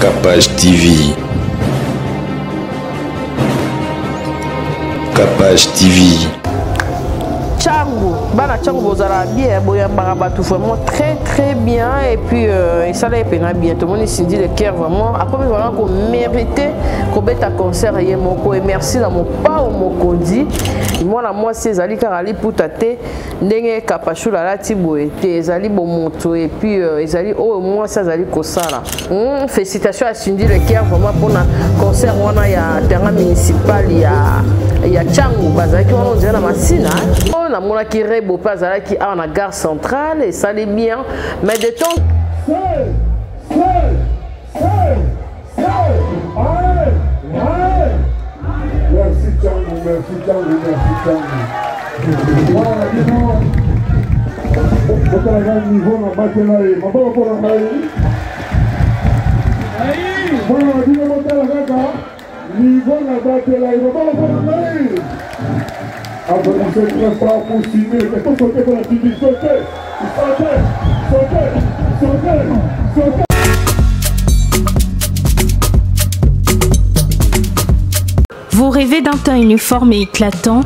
Capage TV. Capage TV. Tchango, bana Tchango bozala bien, boyambara batu vraiment très bien et puis ça l'a pena bien. Tout le monde s'est dit le cœur vraiment. Après vraiment qu'on méritait qu'on bête à concert et moko et merci dans mon pas au moko dit. Moi c'est Zali Karali pour tate ndenge kapachou la tiboé te Zali bon monto et puis Zali oh moi ça Zali kosala. Félicitations à Cindy le cœur vraiment pour un concert on a ya terrain municipal il y a Tchango bazaki on dirait la machine on a mon qui rebo pas qui a la gare centrale et ça allait bien mais de temps merci Tchango. Voilà, niveau na batela e maboko pour la maille. Voilà, dis-moi monter la gaga. Niveau na batela e maboko pour la maille. Après vous êtes très fort pour signer, qu'est-ce que vous faites pour la petite sauter? Sauter. Vous rêvez d'un teint uniforme et éclatant?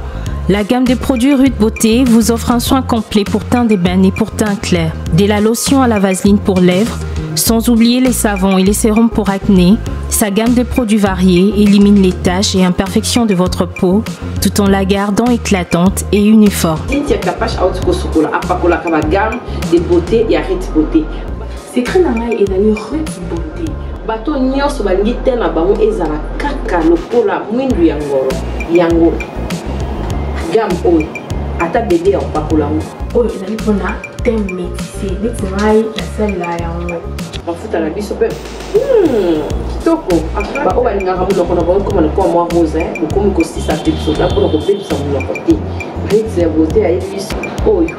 La gamme de produits Rude Beauté vous offre un soin complet pour teint d'ébène et pour teint clair. De la lotion à la vaseline pour lèvres, sans oublier les savons et les sérums pour acné. Sa gamme de produits variés élimine les taches et imperfections de votre peau, tout en la gardant éclatante et uniforme. de beauté et Rude Beauté. C'est très normal et d'aller Rude Beauté. Bato nyonso balingi te na bango ezala kaka lokola mwindu yango gamme oyo ata bébé opakola oyo ezali mpona teint métissé neti ngai nasalela yango bafuta na biso mpe kitoko baoyo balingaka monoko na bango koma lokola mwa rose bokomi kosisa te biso da mpona kobebisa monoko te Rude Beauté ayebi biso oyo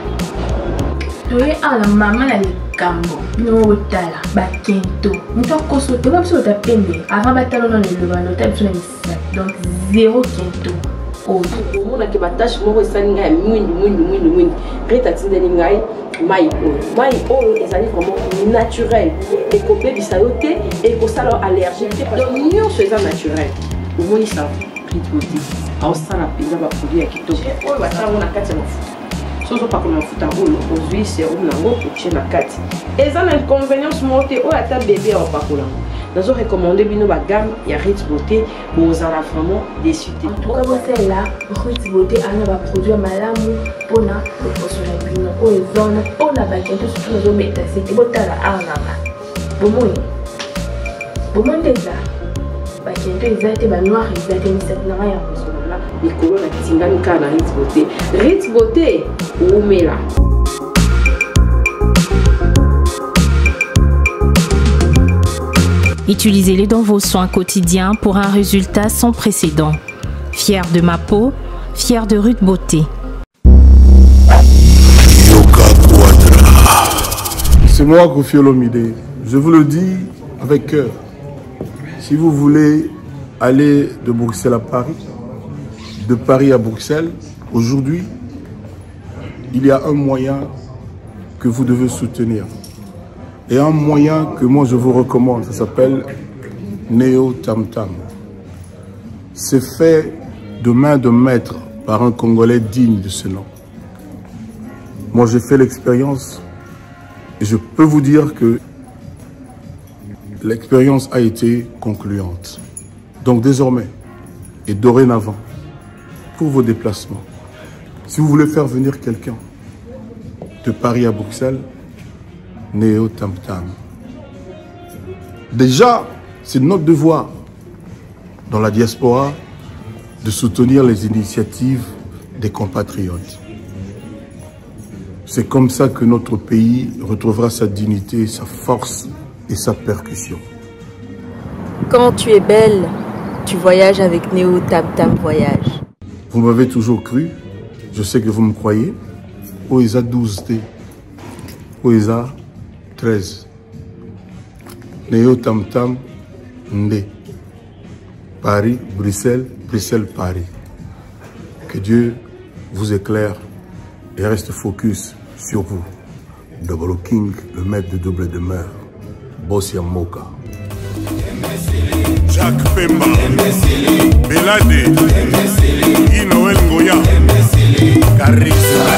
toye ala mama na likambo bino otala bakento mutu akoso te babiso otapembe avant batala na lelobano ota biso na misisa donc zéro kento oyo omonaki batashe moko esali ngai ya mwindu Rude atindeli ngai mai oyo ezali vraiment naturel ekobebisa yo te ekosala allergique te donc nyonso eza naturel omonisa Rude Beauté aosala mpenza baproduit ya kitoko oyo basalango na kati ya mafuta soso pakola mafuta oyo ozwi serum nango otie na kati eza na inconvénience moko te oyo ata bébé aopakola nazo recommande bino bagamme ya Rude Beauté bozala vraiment déçu te. En tout cas bosala Rude Beauté ana baproduit malamu mpona koposola bino oyo ezona mpona bakento surtout nazometa sete botala awananga bomoi ndeza bakento eza te banoir eza te misatu nanga ya kozolala likolo na tingani kaka na Rude Beauté. Rude Beauté oumela. Utilisez-les dans vos soins quotidiens pour un résultat sans précédent. Fier de ma peau, fier de Rude Beauté. C'est moi, Kofi Olomide. Je vous le dis avec cœur. Si vous voulez aller de Bruxelles à Paris, de Paris à Bruxelles, aujourd'hui, il y a un moyen que vous devez soutenir. Et un moyen que moi je vous recommande, ça s'appelle Neo Tam Tam. C'est fait de main de maître par un Congolais digne de ce nom. Moi j'ai fait l'expérience et je peux vous dire que l'expérience a été concluante. Donc désormais et dorénavant, pour vos déplacements, si vous voulez faire venir quelqu'un de Paris à Bruxelles, Neo Tam Tam. Déjà, c'est notre devoir dans la diaspora de soutenir les initiatives des compatriotes. C'est comme ça que notre pays retrouvera sa dignité, sa force et sa percussion. Quand tu es belle, tu voyages avec Neo Tam Tam Voyage. Vous m'avez toujours cru, je sais que vous me croyez. Oeza 12T, Oeza 13. Neo Tam Tam Ndé. Paris, Bruxelles, Bruxelles, Paris. Que Dieu vous éclaire et reste focus sur vous. Double King, le maître de double demeure. Bossia Moka. Jacques Pemba, Belade, Guy Noël Ngoya, Charisme,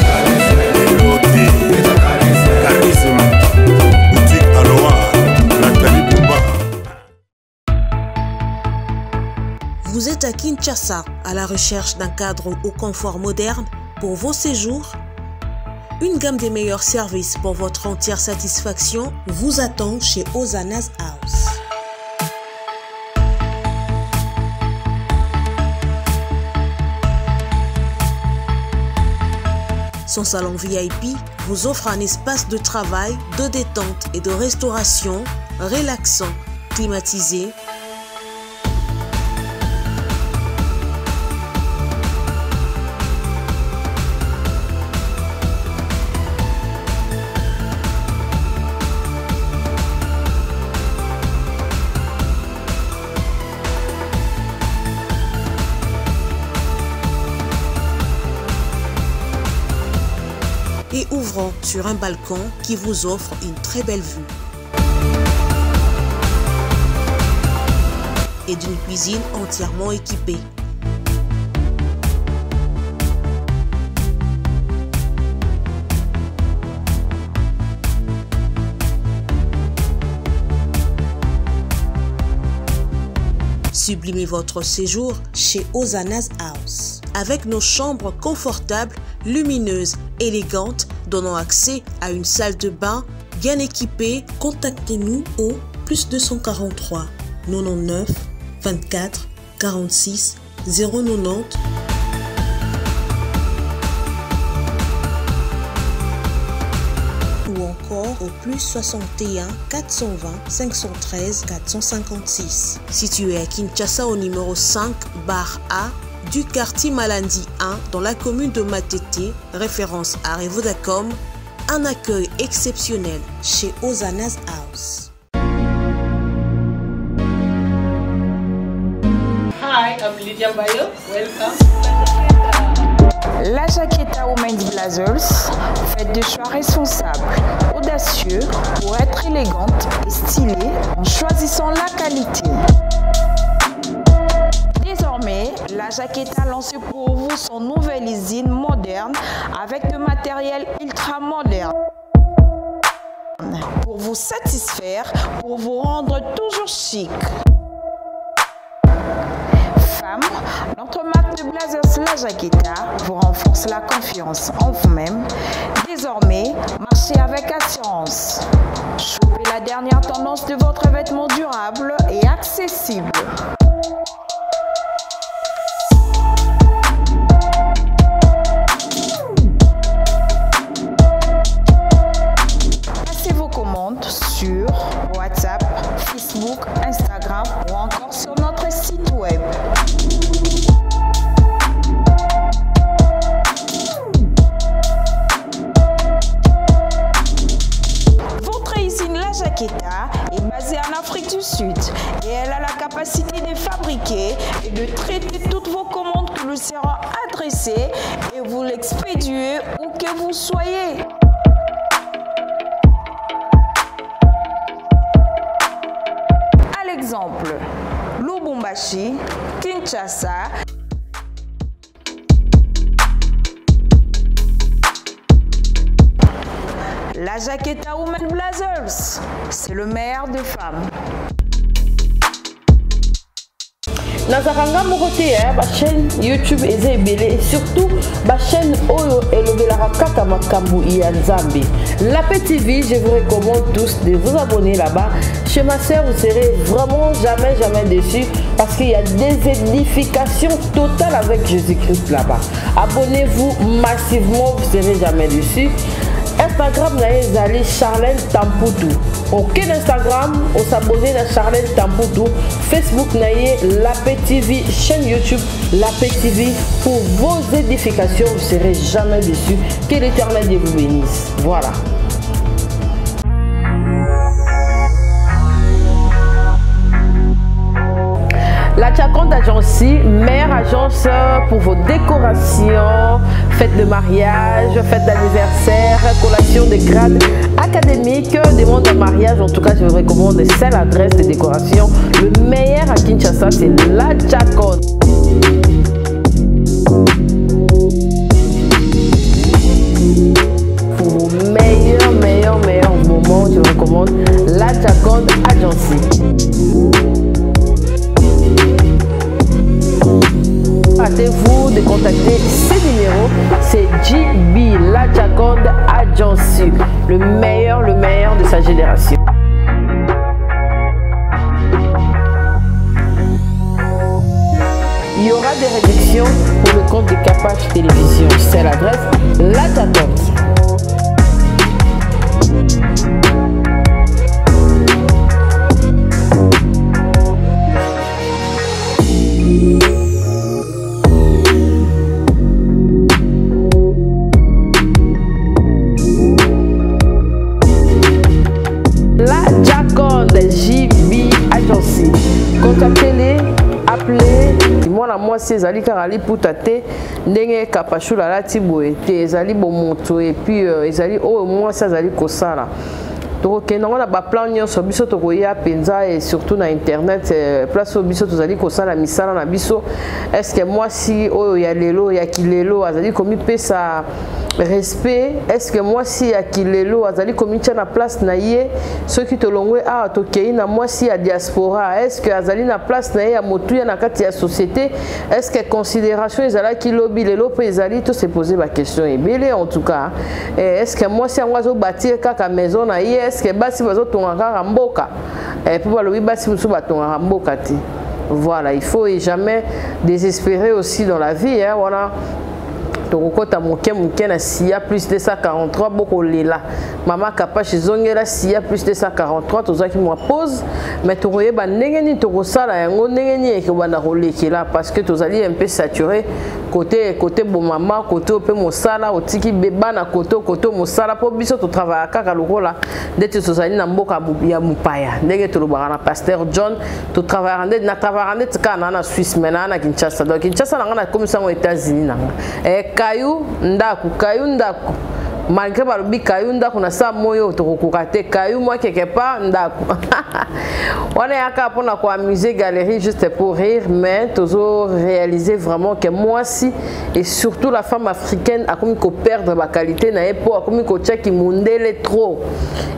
Elodie, Charisme, Boutique Aloha, Nathalie Bouba. Vous êtes à Kinshasa, à la recherche d'un cadre au confort moderne pour vos séjours? Une gamme des meilleurs services pour votre entière satisfaction vous attend chez Hosanna's House. Son salon VIP vous offre un espace de travail, de détente et de restauration relaxant, climatisé, et ouvrant sur un balcon qui vous offre une très belle vue. Et d'une cuisine entièrement équipée. Sublimez votre séjour chez Hosanna's House. Avec nos chambres confortables, lumineuses, élégantes, donnant accès à une salle de bain bien équipée, contactez-nous au +243 99 24 46 090 ou encore au +61 420 513 456. Situé à Kinshasa au numéro 5 bar A du quartier Malandi 1 dans la commune de Matete, référence à Revodacom, un accueil exceptionnel chez Hosanna's House. Hi, I'm Lydia Bayo. Welcome. La Jaqueta Women's Blazers, faites des choix responsables, audacieux pour être élégante et stylée en choisissant la qualité. Désormais, la Jaqueta a lancé pour vous son nouvelle usine moderne avec de matériel ultra moderne. Pour vous satisfaire, pour vous rendre toujours chic. Femme, notre marque de blazers La Jaqueta vous renforce la confiance en vous-même. Désormais, marchez avec assurance. Chopez la dernière tendance de votre vêtement durable et accessible. Passez vos commandes sur WhatsApp, Facebook, Instagram ou encore sur notre site web. Votre usine La Jaqueta est basée en Afrique du Sud et elle a la capacité de fabriquer et de traiter toutes vos commandes qui lui seront adressées et vous l'expédier où que vous soyez. À l'exemple, Lubumbashi, Kinshasa, La Jaqueta Women Blazers, c'est le meilleur des femmes. Nazaranga Moroté, ma chaîne YouTube eza ebele et surtout ma chaîne Oyo Elobelaka Kaka Makambu Ianzambi. La TV, je vous recommande tous de vous abonner là-bas. Chez ma soeur, vous serez vraiment jamais déçus parce qu'il y a des édifications totales avec Jésus-Christ là-bas. Abonnez-vous massivement, vous serez jamais déçus. Instagram naezali Charlène Tamputu. Ok, Instagram, on s'abonne à Charlène Tamputu. Facebook naie La TV, chaîne YouTube La TV. Pour vos édifications, vous ne serez jamais déçus. Que l'Éternel vous bénisse. Voilà. La Jaconde Agency, meilleure agence pour vos décorations, fêtes de mariage, fêtes d'anniversaire, collation des grades académiques, demande de mariage. En tout cas, je vous recommande celle adresse de décoration. Le meilleur à Kinshasa, c'est la Jaconde. Pour vos meilleurs moments, je vous recommande la Jaconde Agency. Hâtez-vous de contacter ces numéros, c'est JB, la Jaconde Agency, le meilleur de sa génération. Il y aura des réductions pour le compte de Capage Télévision. C'est l'adresse la Jaconde. JB Agency. Contactez-les, appelez. Moi c'est Zali Karali pour tate ndenge kapachula la tiboé te Zali bomoto et puis Zali oh moi ça Zali kosala. Donc on a ba plan nyonso biso to koya penza et surtout na internet place au biso to Zali kosala misala na biso. Est-ce que moi si oh ya lelo ya kilelo azali komi pesa respect, est-ce que moi si ya kilelo azali komi tia na place na ye ceux qui te longwe a to kei na moi si ya diaspora, est-ce que azali na place na ye ya motuya na kati ya société, est-ce que considération ezala ki lobby lelo pe ezali to se poser ba question ebele en tout cas. Est-ce que moi si yango zo bâtir kaka maison na ye, est-ce que basi bazo tonga kaka mboka pour balobi basi musu ba tonga mboka ti. Voilà, il faut jamais désespérer aussi dans la vie hein, voilà. Donc na SIA plus de 143 beaucoup lela maman Capage zongela SIA plus de 143 tozaki moi pause mais tokoye ba ndenge ni tokosala yango ndenge ni ke bana rolekela parce que tozali un peu saturé côté bon maman côté pe mosala otiki beba na côté mosala po biso to travailler kaka lokola ndete tozali na mboka ya mupaya ndenge tolobaka na pasteur John to travailler na kana na Suisse maintenant na Kinshasa donc Kinshasa na commission aux États-Unis na kayu ndaku malgré balobi kayu ndaku na sa moyo tokokoka te kayu moi quelque part ndaku on est encore pour na ko amuser galerie juste pour rire mais toujours réaliser vraiment que moi si et surtout la femme africaine a comme ko perdre ma qualité na epo a comme ko check mondele trop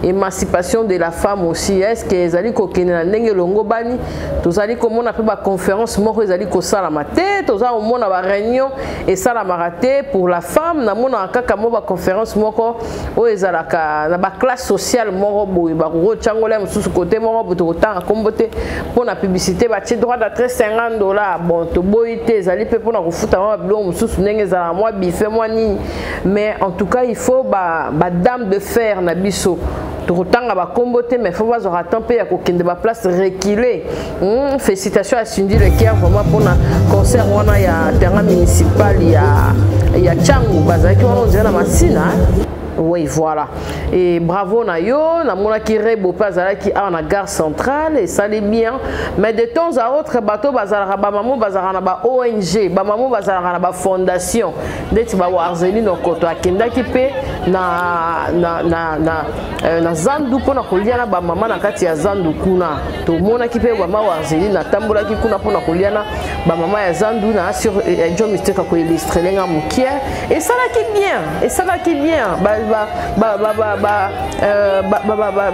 émancipation de la femme aussi est-ce que ezali ko kenela ndenge longo bani tozali ko mona pe ba conférence moko ezali ko sala maté tozali mona ba réunion et sala maraté pour la femme na mona kaka mo ba conférence moko o ezalaka na ba classe sociale moko boy ba ko changola mususu côté moko boto tanga kombote pour la publicité ba ti droit d'adresse $50 bon to boyite ezali pe pour na ko futa ma bilo mususu ndenge ezala moi bife moi ni mais en tout cas il faut ba dame de fer na biso tokotanga ba kombote mais faut pas aura temps pe ya ko kende ba place reculée. Félicitations à Cindy Lecaire vraiment pour na concert wana ya terrain municipal ya Changu bazaki wana on dirait na Masina. Oui, voilà. Et bravo Nayo, na mona ki rebo pas qui a na gare centrale et ça allait bien. Mais de temps à autre bateau bazara ba mamu bazara na ba ONG, ba mamu bazara na ba fondation. Ndeti ba warzeli no koto akenda ki pe na zandu pona kolia na ba mama na kati ya zandu kuna. To mona ki pe ba ma warzeli na tambola ki kuna pona kolia na ba mama ya zandu na sur John Mistake ko illustrer lenga mukia et ça là qui bien.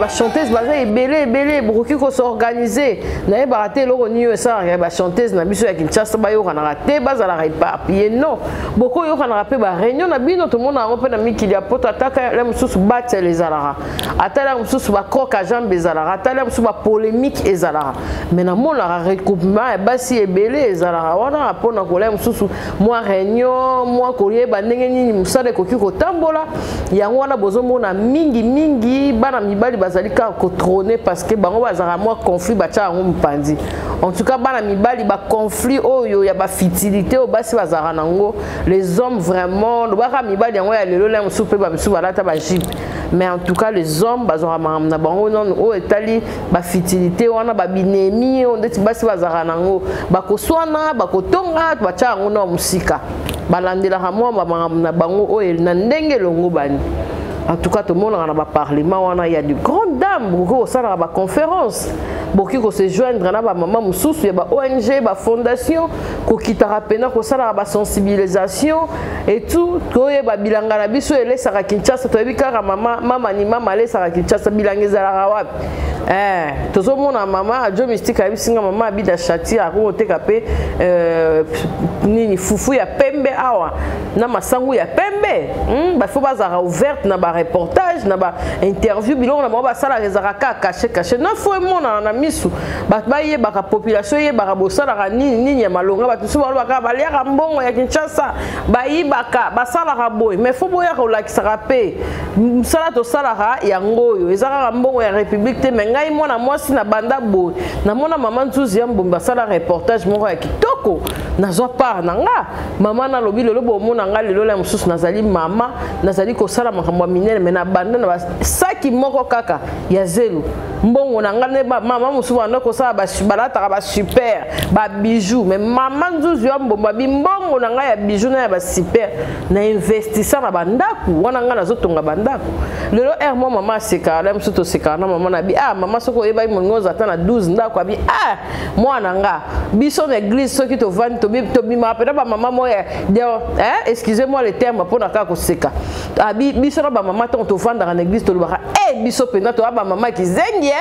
Chanteuse baza ebele bokoki ko s'organiser na baraté loko niyo ça ba chanteuse na biso ya Kinshasa ba yo kana raté bazala éparpillé non boko yo kana rapé ba réunion na bino tout monde a na mikili ya poto ataka la mususu battre les alara atala mususu ba croque jambe ezala atala mususu ba polémique ezala mais na mon la recoupement basi ebele ezala wana pona ko la mususu moi réunion moi koyeba ndenge nini musale koki ko tambola yango wana bozomona mingi bana mibali bazali ka ko trôner parce que bango bazara moi conflit bacha ngo mpandi en tout cas bana mibali ba conflit oyo ya ba futilité o basi bazara nango les hommes vraiment baka mibali yango ya lelo la musupe bamisu balata ba jupe. Mais en tout cas les hommes bazora na bango non o etali ba fertilité wana ba binemi on deti basi bazara nango bakoswana bakotonga bacha ngo na musika balandela hamwa na bango o na ndenge longo bani. En tout cas, tout le monde a un parlement, il y a de grandes dames, beaucoup ça a une conférence, beaucoup qui se joindre à maman Moussous, il y a ONG, il y a fondation, qui t'a rappelé que ça a une sensibilisation et tout, que il y a bilanga la biso et les Sarakinchas, tu as vu car maman ni maman les Sarakinchas bilanga zarawa. Tout le monde a maman, a Joe Mystique a vu singa maman habite à Châti à Routé capé ni foufou ya pembe awa, na masangu ya pembe, bah faut pas avoir ouverte na reportage na ba interview bilon na ba sala rezaraka caché na fo mo na misu ba ye ba population ye ba bosala ni ya malonga ba tusu ba ka ba lia mbongo ya Kinshasa ba yibaka ba sala boy mais fo boya ko la kisarape sala to sala ya ngoyo ezaka mbongo ya république te mais ngai mona mwasi na banda boy na mona maman tuzi ya mbomba sala reportage moko ya kitoko na zo par na nga maman na lobi lelo bo mona nga lelo la mususu nazali mama nazali ko sala makambo mais na bande na saki moko kaka ya zelo mbongo na ngane ba mama musu wana ko sa ba balata ba super ba bijoux mais mama nzuzu ya mbomba bimbongo na nga ya bijoux na ya ba super na investissa na bandaku wana ngana zotonga bandaku lelo mo mama seka la musu to seka na mama na bi mama soko yeba mongoza ata na 12 ndako abi mwana nga biso na église soki to vandi to bima pe ba mama moya excusez-moi le terme pour na ka ko seka abi biso na ba mama to vanda dans l'église to lobaka biso pena to ba mama ki zengi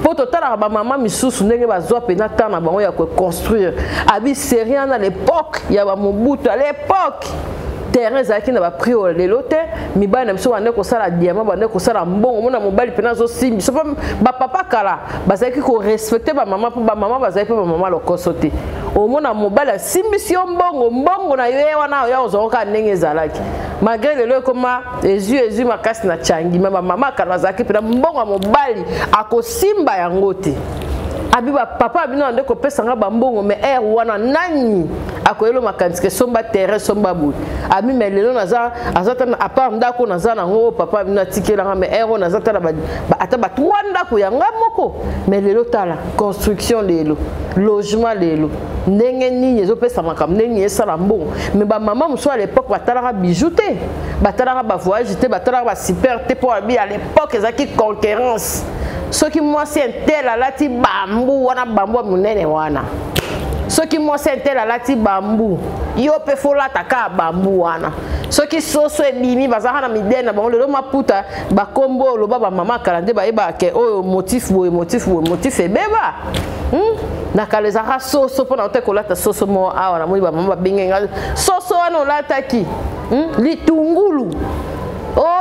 po to tala ba mama misusu ndenge bazwa pena tana bango ya ko construire abi c'est rien à l'époque ya ba Mobutu à l'époque terrain zaki na ba prio lelo te mibali na biso bande ko sala diamant bande ko sala mbongo mona mobali pena zo simbi so ba papa kala bazaki ko respecter ba mama po ba mama bazaki po ba mama lokosote o mona mobali simbi si mbongo na yo wana ya ozoka ndenge zalaki malgré lelo koma Jésus makasi na changi ma mama kala zaki pena mbongo mobali akosimba yango te abiba papa bino ndeko pesa nga bambongo mais wana nani akoyelo makanske somba terre somba bout ami mais lelo naza azata na apart ndako naza na ngo papa bino tikela nga mais nazata na ata ba twanda ko yanga moko mais lelo tala construction lelo logement lelo ndenge nini ezo pesa makam ndenge esala mbongo mais ba mama muso à l'époque batalaka bijoux te batalaka ba voyage te batalaka ba super te pour abi à l'époque ezaki concurrence ceux qui moi c'est un tel à la ti bambou wana bambou munene wana ceux qui moi c'est un tel à la ti bambou yo pe fola taka bambou wana ceux qui soso e bimi bazaka na midena bango lelo maputa ba kombo lo baba mama kalande ba eba ke o motif e beba na kalezaka soso pona te kolata soso mo awa na moni ba mama bingenga soso wana olata ki litungulu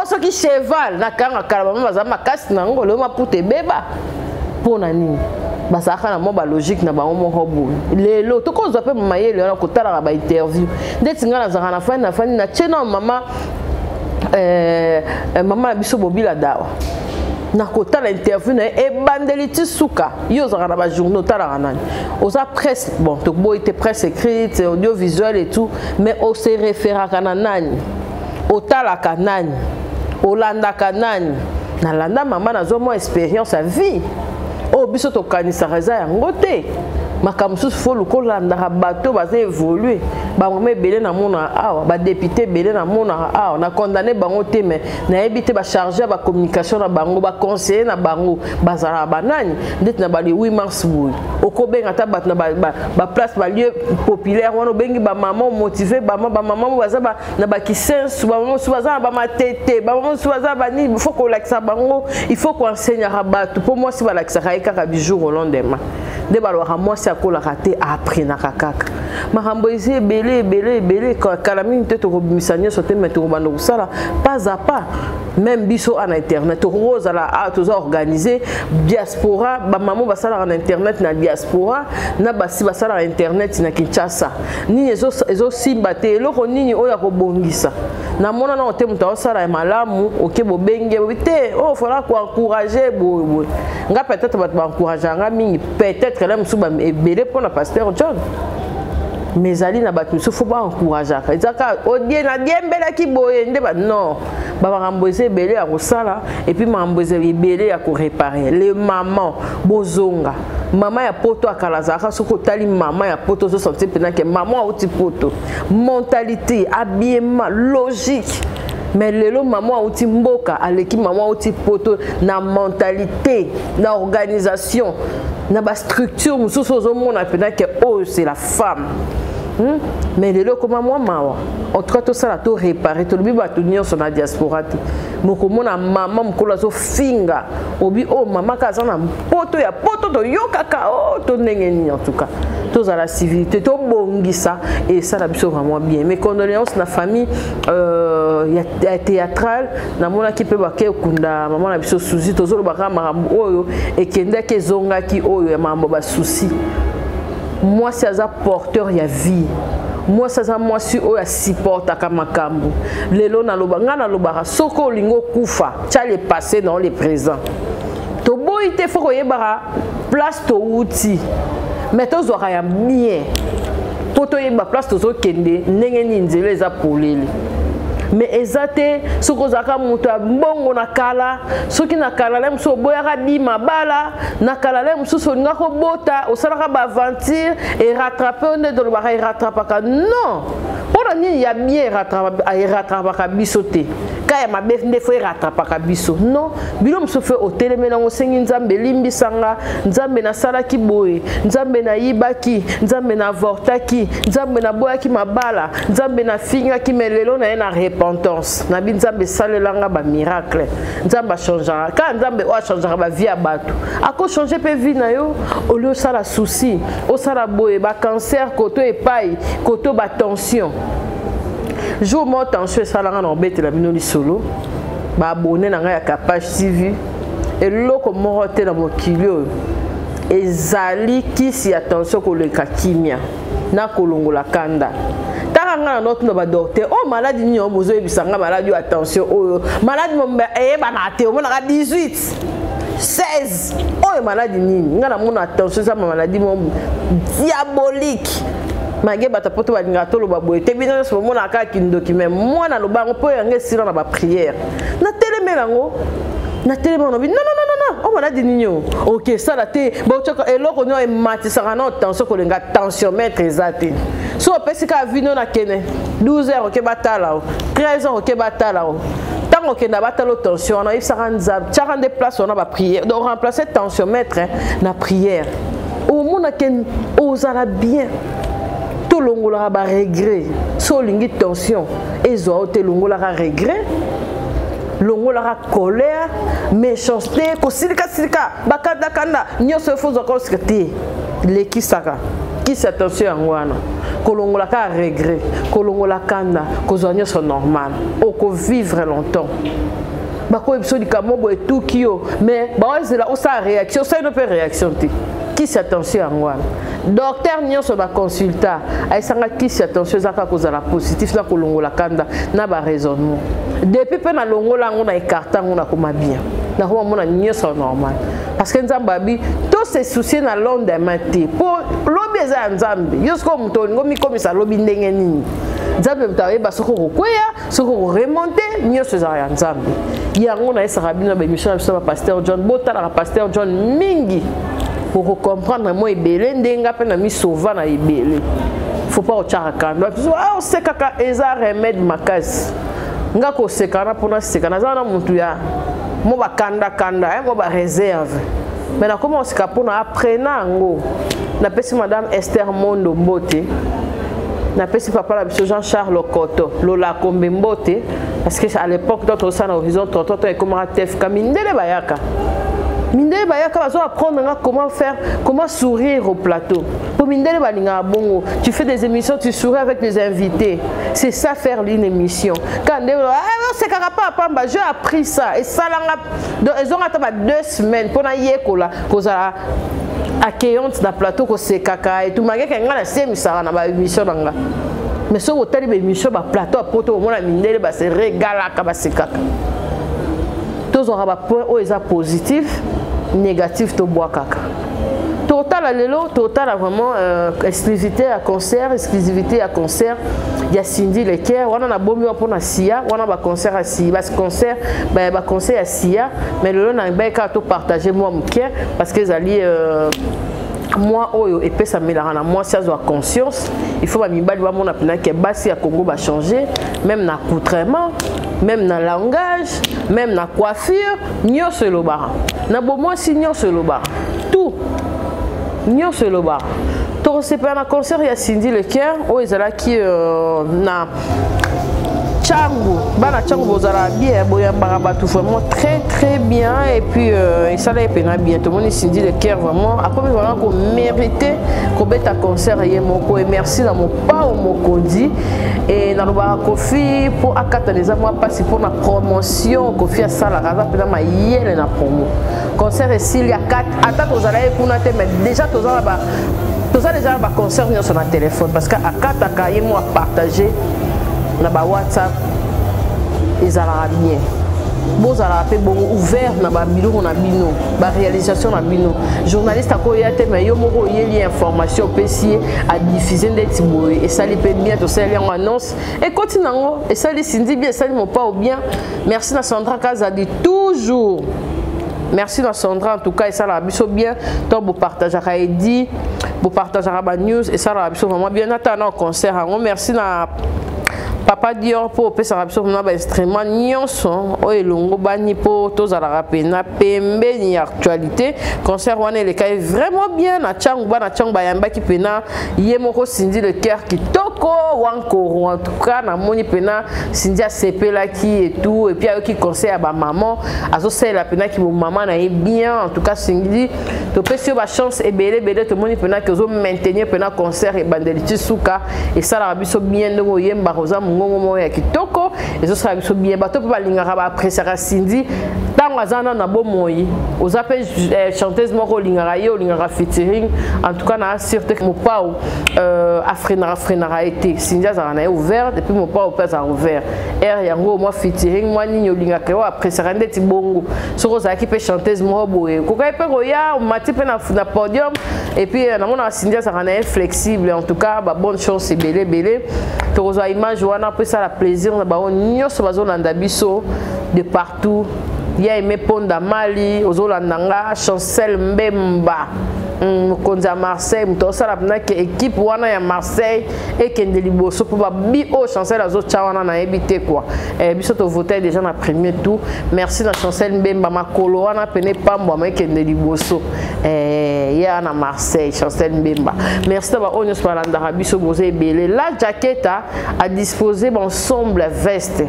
ce qui cheval na kanga kala mama za makasi na ngo le maputa beba pona nini basaka na mo ba logique na bango mo hobo lelo to ko zape mama yele na ko tala ba interview ndeti ngana za na fani na chena mama mama biso bobila dawa na ko tala interview na bandeliti suka yo za na ba journaux tala nani oza presse bon to bo était presse écrite audiovisuel et tout mais on se réfère à nani otala kanani olanda kanani na landa mama nazo mo expérience à vie o biso to kanisa reza yango te makamusu fo lukolanda bato baza évoluer bango ebele na mona awa ba député belé na mona awa na condamné bango te mais na ebité ba charger ba communication na bango ba conseiller na bango bazara banani ndet na ba le 8 mars boy okobenga ta bat na ba place ba lieu populaire wana bengi ba maman motiver ba maman baza ba na ba kisensu ba maman baza ba matete ba maman baza ba ni il faut qu'on l'accès bango il faut qu'on enseigne à bato pour moi si ba l'accès ka du jour au lendemain de ba lo moi si akola raté après na kaka mahambo isi belé kalami te to komisanya sote mais to bando sala pas à pas même biso en internet to rose la a to organiser diaspora ba maman ba sala en internet na diaspora na basi ba sala internet na Kinshasa ni ezo simbate loko nini oya ko bongisa na mona na ote muta sala malamu oke bo benge te oh fera ko encourager bo nga peut-être ba encourager nga mingi peut-être là musuba belé pour la pasteur John mais ali na bato il faut pas encourager ezaka odie na diembela ki boye ndeba non baba ramboise belé à kosala et puis mamboise belé à ko réparer les mamans bozonga maman ya poto akalazaka soko tali maman ya poto so sentir pendant que maman a outi poto mentalité habillement logique mais lelo maman outi mboka aleki maman outi poto na mentalité na organisation na ba structure mususu ozomona pendant que oh c'est la femme. Mais les lots comme moi, en tout cas, tout ça, tout réparé, tout le monde va tenir sur la diaspora. Mais comme on a maman, on a finga, obi oh maman, quand on a poto, ya poto, to yo kakao, to n'engeni en tout cas. Tous à la civilité, tout bon ça et ça la biso vraiment bien. Mes condoléances la famille, il y a théâtral, na mona qui peut baquer kunda, maman la biso souci, tous les baka marambo oyo et kenda ke zonga ki oyo maman ba souci. Moi c'est un porteur il y a vie. Moi c'est un moi si oyo supporte akamakambo. Lelo na loba ngana loba soko lingo kufa, tcha les passé dans les présents. To boité faut yebara place to outil. Mais to zora ya bien. Poto yeba place to zo kende ndenge ni nzela eza polele. Mais ezate soko zaka muto bongo na kala soki na kala le muso boyaka bima bala na kala le muso so ngako bota osalaka ba aventure et rattraper on est dans le baray rattrapaka non pour ni ya bien rattrapaka bisoté kaya mabe nde fo rattrapaka biso non bilo muso fe hotel menango sengi nzambe limbi sanga nzambe na sala ki boye nzambe na yibaki nzambe na vortaki nzambe na boyaki mabala nzambe na finga ki melelo na na repentance na binzambe salelanga ba miracle nzamba changera quand nzambe o changera ba vie abatu ako changer pe vie na yo au lieu ça la souci au sala boye ba cancer koto epai koto ba tension jour mo tension salanga na obete la binoli solo ba abonné na nga ya Kapage TV et loko mo te na mokilio ezali kisi attention ko le kakimia na kolongola kanda tanga notre ba docteur oh maladie ni o bozo ebisanga maladie attention oh maladie mo ba na te o na 18 16 oh maladie ni ngana mo attention ça maladie mo diabolique mage bata poto ba ngato lo ba boye te bino so mo na ka kin document mo na lo ba po yange sira na ba prière na telemelango na téléphone non non non non on m'a dit nino ok ça la té bon tu et l'autre on est mati ça na tension ko lenga tensiomètre exact so pesika vino na kene 12 heures ok batala 13 heures ok batala tant ok na batalo tension on a eu 40 places on a ba prière donc remplacer tensiomètre na prière au monde ken osala bien tout longola ba regret so lingi tension ezo te longola regret longola colère méchanceté ko silika bakanda kanda nyoso fozo ko sikati leki saka qui s'attention ngwana ko longola ka regret ko longola kanda ko zonyo so normal o ko vivre longtemps bako episode kamobo et tout kio mais ba zela o sa réaction ça une réaction ti qui s'attention ngwana docteur nyoso ba consulta ay sanga qui s'attention zaka ko za positif na ko longola kanda na ba raisonnement depuis pe na longola ngona écarta ngona koma bien na ko mona nyoso normal parce que nzambabi to se soucier na lendemain te pour lobi za nzambe yosko mutoni ngomi komisa lobi ndenge nini nzambe mtawe ba soko ko kweya soko ko remonter nyoso za ya nzambe yango na esa rabino ba mission na pasteur John Botala na pasteur John mingi pour comprendre moi ebele ndenga pe na mi sauva na ebele faut pas ochaka ndo ah c'est kaka eza remède makasi nga ko sekana pona sekana za na muntu ya mo ba kanda mo ba réserve mais na comment seka pona apprenant ngo na pesi madame Esther Mondo Mbote na pesi papa la biso Jean-Charles Koto Lola Kombe Mbote parce que à l'époque d'autres ça na horizon 30 et comment tef kamindele bayaka Mindele bayaka bazo apprendre comment faire, comment sourire au plateau. Pour Mindele balinga bongo, tu fais des émissions, tu souris avec les invités. C'est ça faire une émission. Quand c'est carapa pamba, j'ai appris ça et ça ils ont attendu 2 semaines pour na yekola koza accueillante na plateau ko se kaka et tout magé kenga na semi ça na ba émission nanga. Mais ce hôtel ba émission ba plateau poto mona Mindele ba se regala ka ba se kaka. Tous aura ba point où ils sont positifs négatif to bois kaka. Tota Total lelo, total a vraiment exclusivité à concert, il y a Cindy Le Caire, on a bomi pour na Sia, on a ba concert à Sia, concert à Sia, mais le on a ba to partager moi m'ker parce que zali moi oyo et puis ça me la moi si a conscience, il faut ba mi ba mon apena que basi à Congo va changer, même na accoutrement, même dans langage, même dans coiffure, nyo se loba. Na bomo si nyo se loba. Tout nyo se loba. To c'est pas un concert il y a Cindy Le Caire, oh ils là qui na Changu, bana Changu bozala bien, boya barabatu vraiment très bien et puis ça là pena bien. Tout le monde Cindy Le Caire vraiment après vraiment qu'on mérité qu'on bête à concert et mon et merci dans mon pas au mokondi et dans le bar Kofi pour akataniza moi passer pour la promotion Kofi à ça la raza pena ma yele na promo. Concert ici il y a 4 attends aux allez pour na mais déjà tous là ba tout ça déjà ba concert sur notre téléphone parce que akataka et moi partager na ba WhatsApp ils allaient bien bon ça a fait bon ouvert na ba bino na bino ba réalisation na bino journaliste a ko yate mais yo moko yeli information pesier à diffuser des tiboy et ça les peut bien to ça les annonce et continue et ça les Cindy bien ça mon pas ou bien merci na Sandra Kazadi toujours merci na Sandra en tout cas et ça la biso bien to vous partagera Eddy vous partagera ba news et ça la biso vraiment bien attendre au concert merci na Papa Dior pour pesa rapso na ba instrument nyonso o elongo bani po tozala rapena pembe ni actualité concert wana le kai vraiment bien na Changu yamba ki pena yemoko Cindy Le Caire qui toko wankoro en tout cas na moni pena Cindy a sepela qui et tout et puis qui conseil à ba maman azo c'est la pena qui maman na bien en tout cas Cindy to pesi ba chance et belé to moni pena que zo maintenir pena concert et bandeliti suka et ça la biso bien no yemba rosa ngongo ya kitoko et ce sera bien bato pa lingara ba apprécier Cindy tango azana na bomoyi aux appels chanteuse moko lingara yo lingara featuring en tout cas na sûreté que mon pao afrena été Cindy azana ouvert depuis mon pao pas ouvert yango moi featuring moi ninyo lingaka yo apprécier ndeti bongo soko za ki pe chanteuse moko boye ko ka pe roya mati pe na podium et puis na mona Cindy azana flexible en tout cas ba bonne chance et belé to roza image wana après ça la plaisir na ba nyonso bazolanda biso de partout il y a aimé Ponda Mali ozolandanga Chancel Mbemba konza Marseille mutosa la pena que équipe wana ya Marseille et kende liboso pour ba bi o Chancel azo chawana na ebité quoi biso to voter déjà na premier tour merci na Chancel Mbemba makolo wana pene pambo ma kende liboso ya na Marseille Chancel Mbemba merci ba onyos balanda biso bozé belé la jaquette à disposer ensemble veste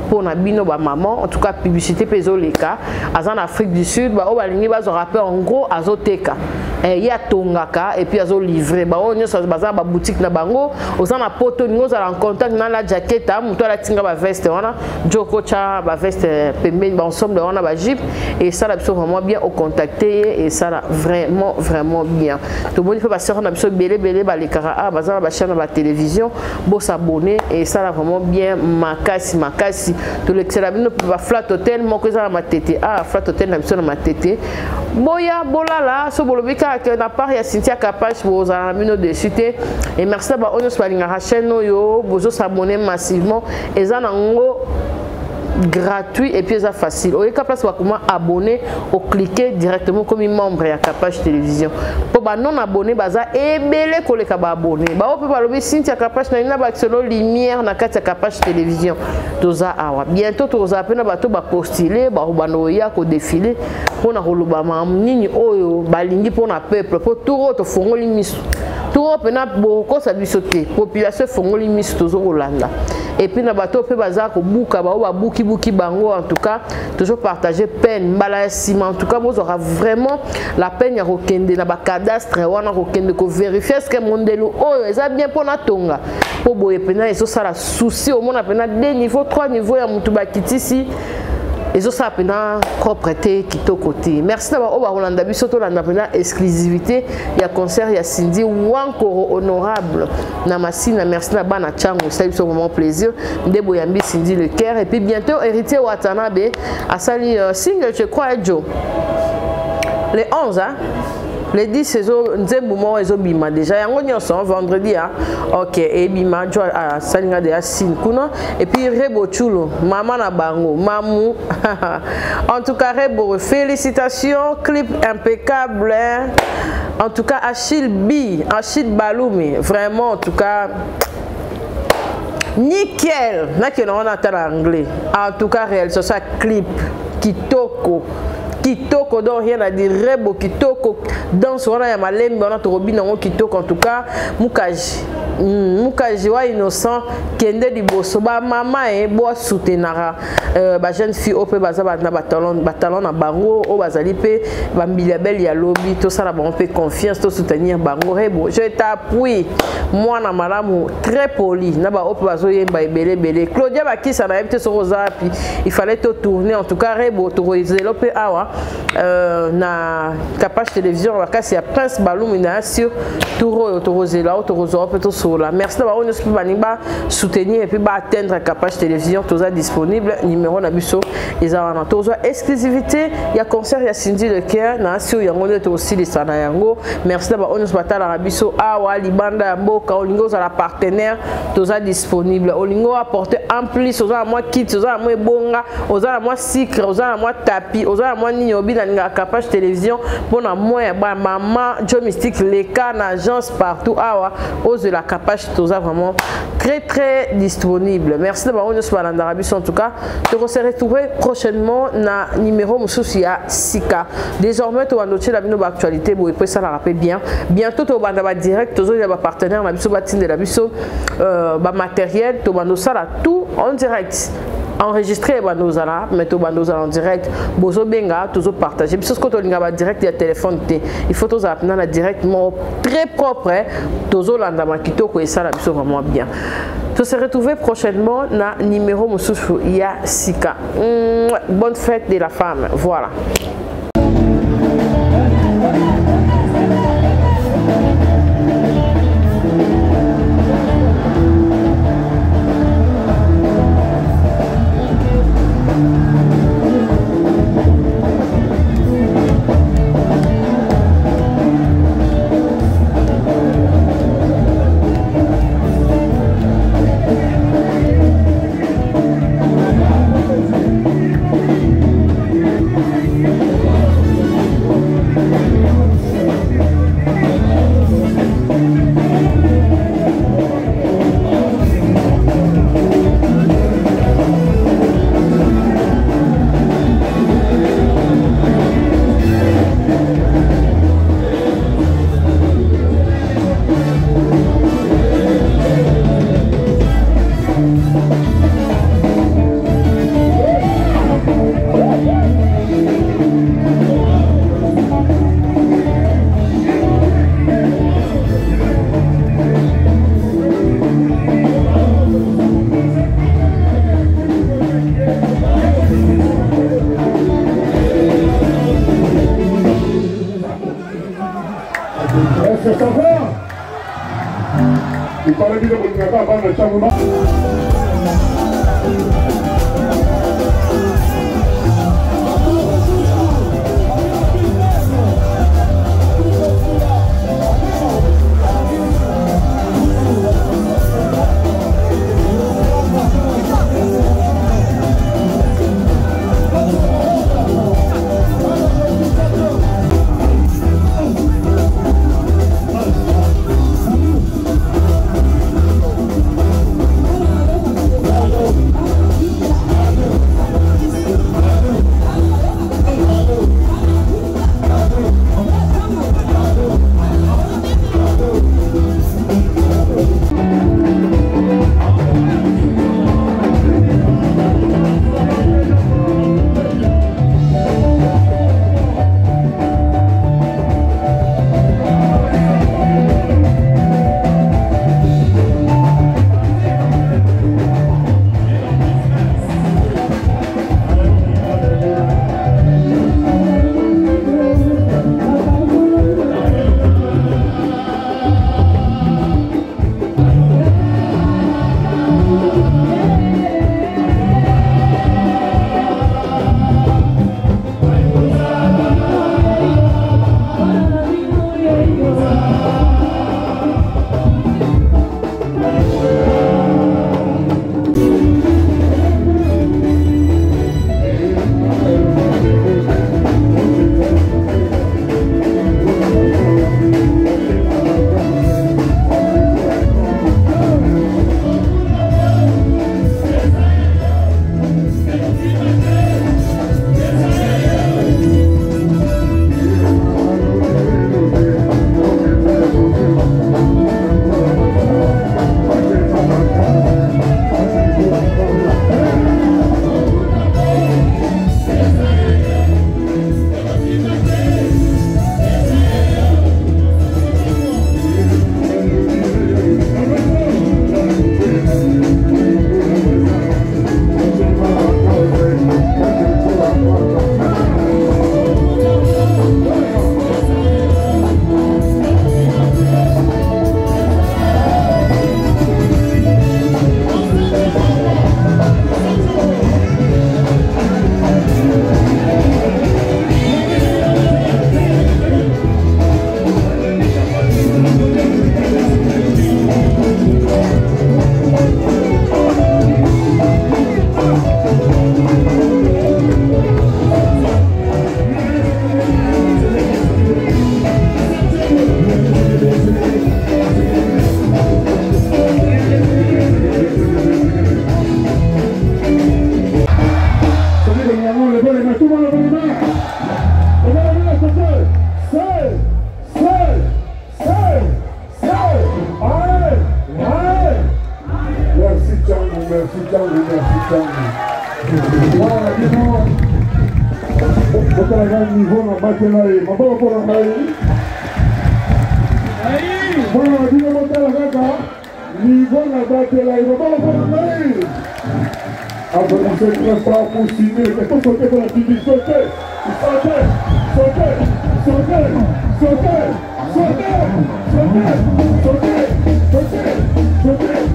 pour na bino ba maman en tout cas publicité peso leka en Afrique du Sud ba o balingi bazo rapper en gros azoteka ya tongaka et puis azo livrer ba o nyoso baza ba boutique na bango ozana poto ningo za en contact na la jaquette muto la tinga ba veste wana joko cha ba veste pembe ba ensemble wana ba jeep et ça la biso vraiment bien au contacter et ça la vraiment bien to boni fait passer na biso belé ba lekara baza ba chaîne ba télévision bo s'abonner et ça la vraiment bien makasi tout l'excellent ba flat hotel moko za ma tete flat hotel na biso na ma tete boya bolala so bolobika que na part ya Cynthia Kapache vous a mis dessus et merci ba onos balinga chaîne yo bozo s'abonner massivement et ça nango gratuit et puis ça facile au cas place comment abonner ou cliquer directement comme membre ya Kapache télévision pour ba non abonné baza ebele ko le ka ba abonné ba o peut pas lobi Cynthia Kapache na ba solo lumière na kati ya Kapache télévision toza awa bientôt toza pena bato ba postuler ba bano ya ko défiler pour na koloba nini oyo balingi pour na peuple pour tout to fongoli misu tout pena boko sa bisoté population fongoli misu tozo kolanda et puis na bato pe baza ko buka ba buki bango en tout cas toujours partager peine mbala ciment en tout cas vous aura vraiment la peine ya kokende na ba cadastre wana kokende ko vérifier ce que mondelo oyo eza bien pour na tonga po boye pena eso sala souci au monde pena 2 niveaux 3 niveaux ya mutu bakitisi et ça a pena propreté qui to côté merci d'avoir au Rolanda biso to landa pena exclusivité il y a concert il y a Cindy wankoro honorable na masina merci na bana Changu c'est vraiment plaisir de boyambi Cindy Le Caire et puis bientôt héritier Watanabe a sali single je crois Joe le 11 hein Le 10 nzembo mo ezobima déjà yango nyonso vendredi hein. OK et bima jo a salinga de asine kuna et puis Rebo Chulo maman na bango mamou en tout cas Rebo félicitations clip impeccable hein? En tout cas Achille Baloumi vraiment en tout cas nickel on entend en anglais en tout cas réalisation ça clip kitoko donc rien à dire Rebo kitoko dans ce on a malembe on a robina kitoko en tout cas Mukaji wa innocent kende di boso ba mama e bo soutenara ba jeune fille ope baza na batalon na bango o bazali pe ba milabel ya lobby to ça la bon pe confiance to soutenir bango Rebo je t'appuie moi na malamu très poli na ba ope bazo yemba ebele Claudia Bakisa na invité sur Rosapi il fallait te tourner en tout cas Rebo to rezelo pe awa na Capage télévision wakasi ya Prince Baloumi na sur Touro to rozela to rozo pe to merci d'avoir nous soutenir et puis atteindre Capage télévision tous disponible numéro nabiso ils ont tous exclusivité il y a concert il y a Cindy le cœur na sur yango aussi les sana yango merci d'avoir nous batala nabiso awa libanda mboka olingo za la partenaire tous disponible olingo apporter en plus aux moi kit aux moi bonga aux moi sucre aux moi tapis aux moi niobi na Capage télévision pour na moi maman Joe Mystique les cas agence partout awa aux de la Capage toza vraiment très disponible. Merci d'avoir nous sur l'Arabie en tout cas. On se retrouver prochainement na numéro mususu ya Sika. Désormais to anoter la bino actualité bo et ça la rappelle bien. Bientôt to banda direct tozo ya ba partenaire na biso batine de la biso ba matériel to bando sala tout en direct. Enregistré banozala mais to banozala en direct bozo benga toujours partager parce que to linga ba direct ya téléphone té il faut to zapna na directement très propre tozo landa makito ko ça la biso vraiment bien to se retrouver prochainement na numéro mususu ya Sika. Bonne fête de la femme voilà. Niveau là-bas, tu es là, il va pas la après, on s'est très fort pour signer, mais tout côté pour la petite sauter, sauter, sauter, sauter, sauter, sauter, sauter, sauter, sauter.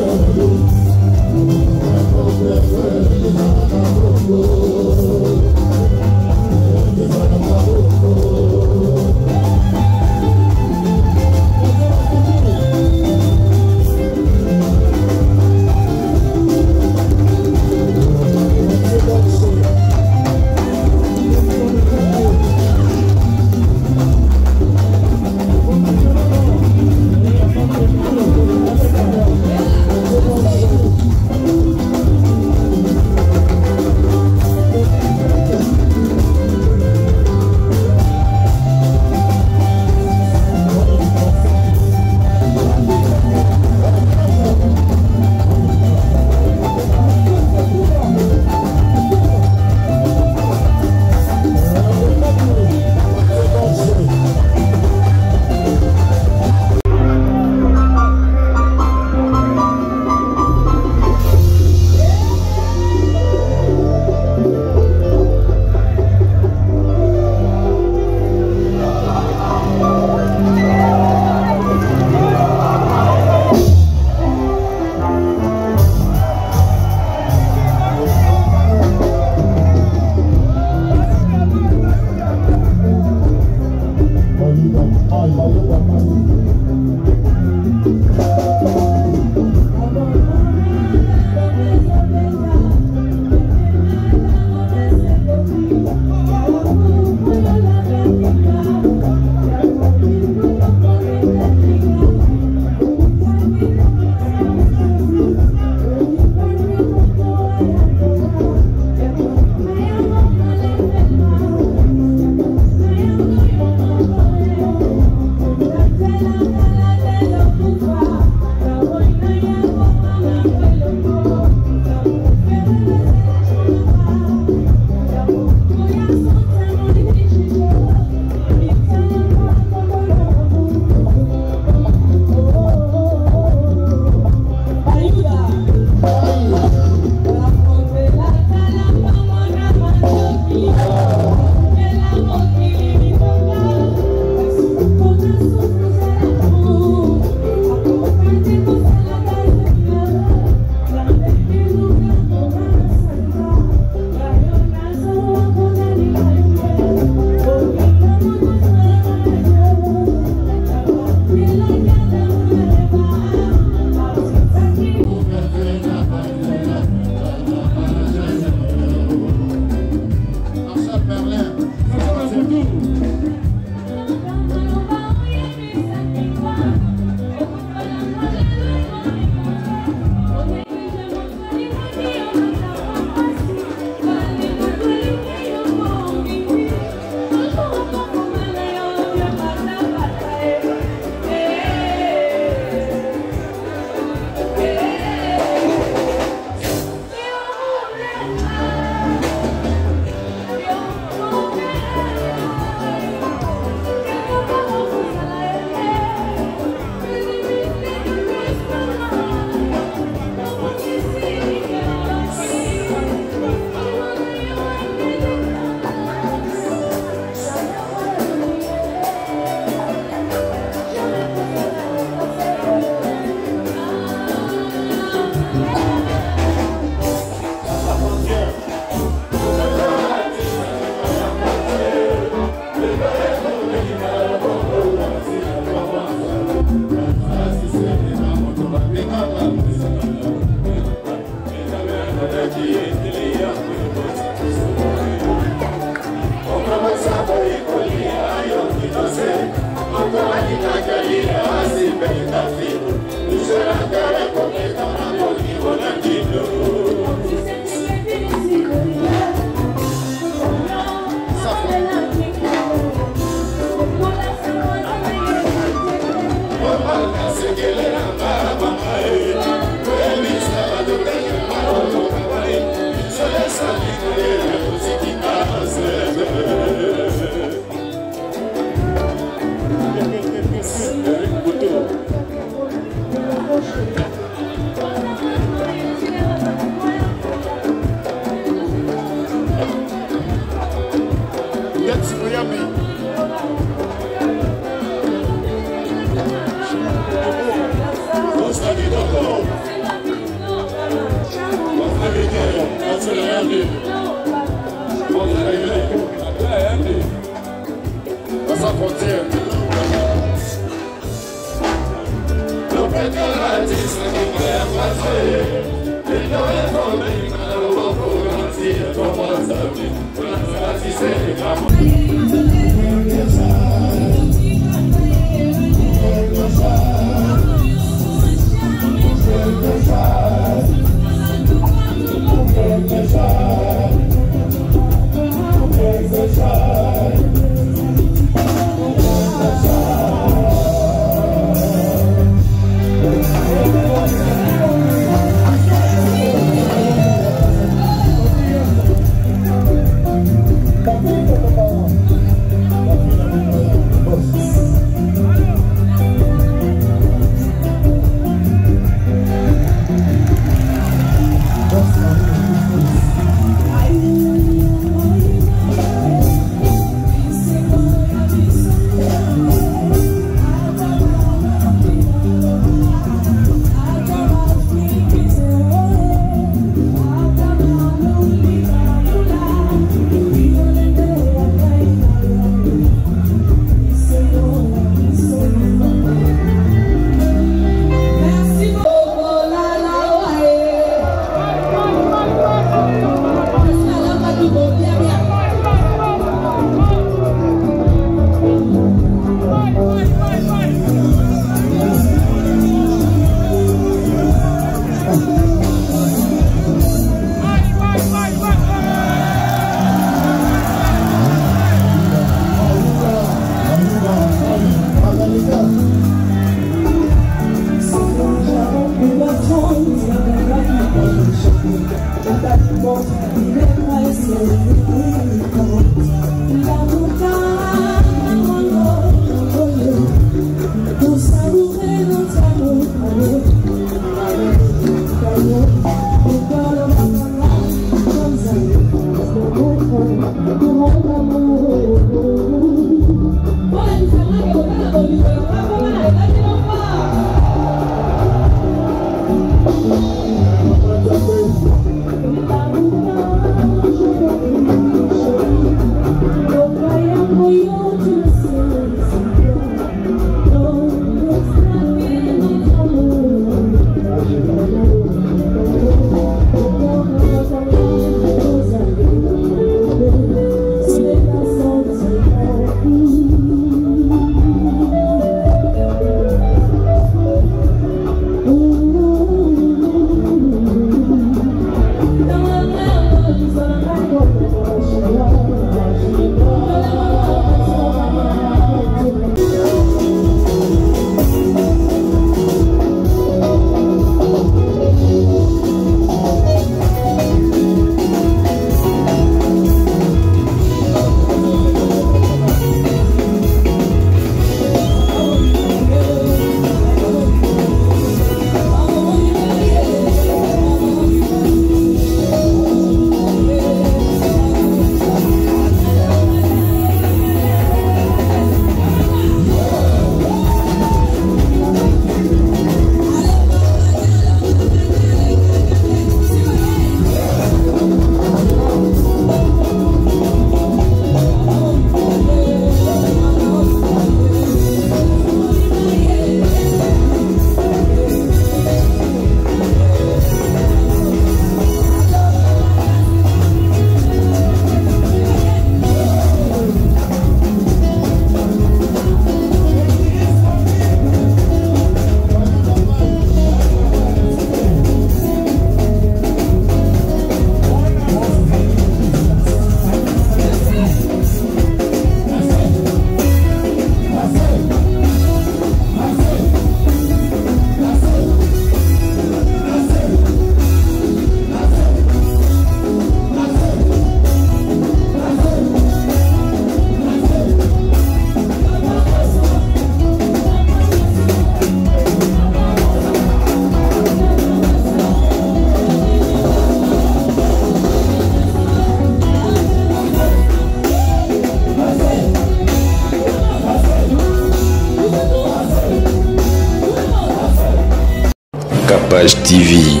Capage TV.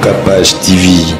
Capage TV.